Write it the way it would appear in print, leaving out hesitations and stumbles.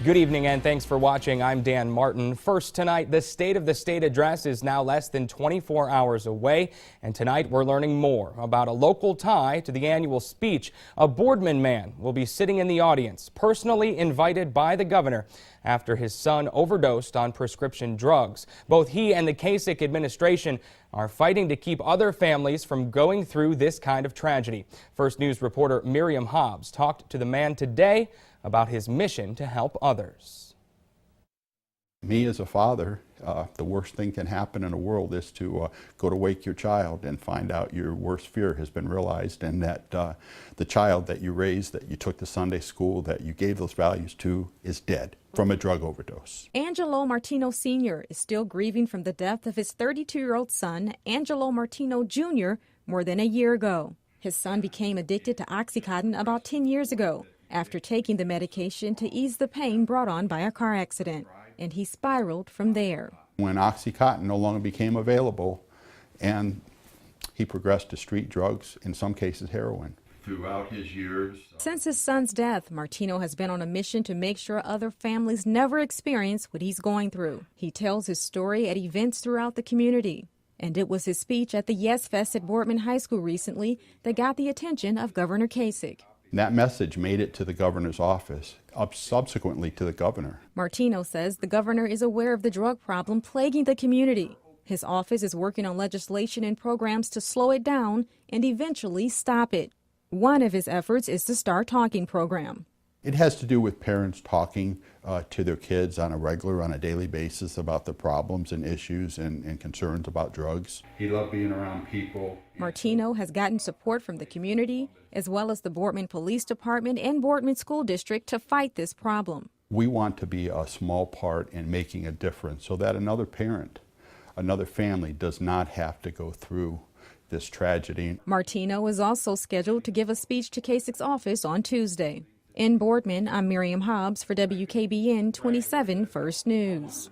Good evening and thanks for watching. I'm Dan Martin. First tonight, the State of the State address is now less than 24 hours away. And tonight we're learning more about a local tie to the annual speech. A Boardman man will be sitting in the audience, personally invited by the governor after his son overdosed on prescription drugs. Both he and the Kasich administration are fighting to keep other families from going through this kind of tragedy. First News reporter Miriam Hobbs talked to the man today about his mission to help others. Me as a father, the worst thing can happen in the world is to go to wake your child and find out your worst fear has been realized, and that the child that you raised, that you took to Sunday school, that you gave those values to, is dead from a drug overdose. Angelo Martino Sr. is still grieving from the death of his 32-year-old son, Angelo Martino Jr., more than a year ago. His son became addicted to Oxycontin about 10 years ago after taking the medication to ease the pain brought on by a car accident, and he spiraled from there. When Oxycontin no longer became available, and he progressed to street drugs, in some cases heroin. Throughout his years. Since his son's death, Martino has been on a mission to make sure other families never experience what he's going through. He tells his story at events throughout the community. And it was his speech at the Yes Fest at Boardman High School recently that got the attention of Governor Kasich. That message made it to the governor's office, subsequently to the governor. Martino says the governor is aware of the drug problem plaguing the community. His office is working on legislation and programs to slow it down and eventually stop it. One of his efforts is the Start Talking program. It has to do with parents talking to their kids on a daily basis about the problems and issues and concerns about drugs. He loved being around people. Martino has gotten support from the community, as well as the Boardman Police Department and Boardman School District to fight this problem. We want to be a small part in making a difference so that another parent, another family does not have to go through this tragedy. Martino is also scheduled to give a speech to Kasich's office on Tuesday. In Boardman, I'm Miriam Hobbs for WKBN 27 First News.